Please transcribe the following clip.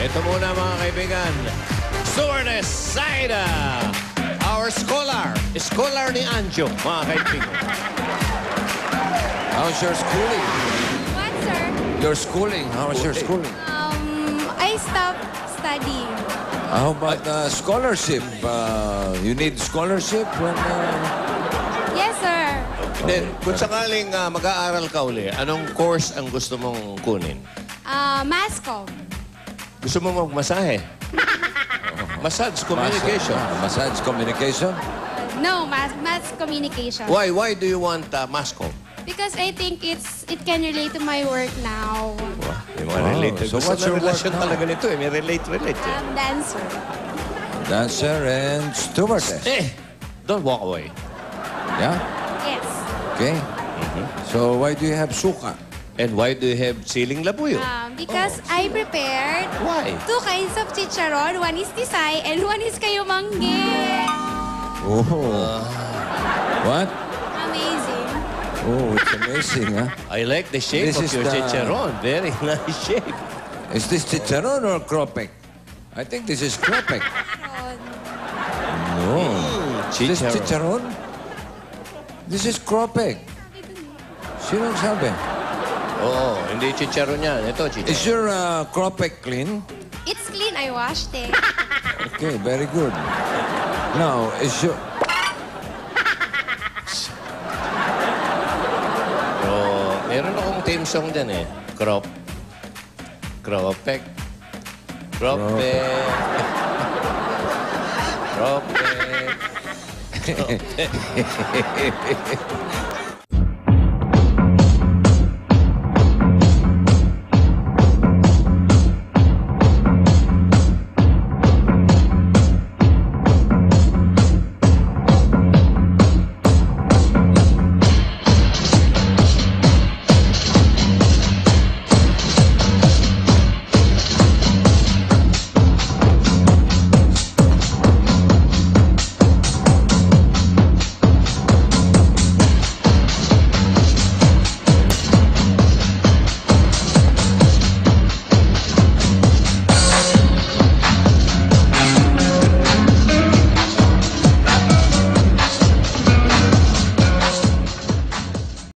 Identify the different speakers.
Speaker 1: Ito muna mga kaibigan. Stewardess Saida. Our scholar. Scholar ni Anjo, mga kaibigan.
Speaker 2: How's your schooling?
Speaker 3: What, sir?
Speaker 2: Your schooling. How's your schooling?
Speaker 3: I stopped studying.
Speaker 2: How about scholarship? You need scholarship when...
Speaker 3: Yes, sir.
Speaker 1: Then, kung sakaling mag-aaral ka uli, anong course ang gusto mong kunin?
Speaker 3: Masscom.
Speaker 1: Gusto mo magmasahe? Massage communication.
Speaker 2: Massage communication?
Speaker 3: No, mass communication.
Speaker 1: Why do you want masscom?
Speaker 3: Because I think it can relate to my work now.
Speaker 1: May mga
Speaker 2: Wow.
Speaker 1: related.
Speaker 2: So what's your work
Speaker 1: relasyon
Speaker 2: now?
Speaker 1: talaga nito eh. May relate.
Speaker 3: Dancer.
Speaker 2: Dancer and stewardess.
Speaker 1: Don't walk away.
Speaker 2: Yeah?
Speaker 3: Yes.
Speaker 2: Okay. So why do you have suka?
Speaker 1: And why do you have siling labuyo?
Speaker 3: Because I prepared
Speaker 1: Why?
Speaker 3: 2 kinds of chicharon. One is tisay and one is kayumangge.
Speaker 2: Oh. What?
Speaker 3: Amazing.
Speaker 2: Oh, it's amazing, huh?
Speaker 1: I like the shape
Speaker 2: This
Speaker 1: of
Speaker 2: is
Speaker 1: your
Speaker 2: the-
Speaker 1: chicharon. Very nice shape.
Speaker 2: Is this chicharon or kropek? I think this is kropek. No. Is this chicharon? This is kropek. Sino sabi?
Speaker 1: Oo, hindi chicharon yan. Ito, chicharon.
Speaker 2: Is your kropek clean?
Speaker 3: It's clean. I washed it.
Speaker 2: Okay, very good. Now, is your...
Speaker 1: Meron akong theme song dyan eh. Kropek. Kropek.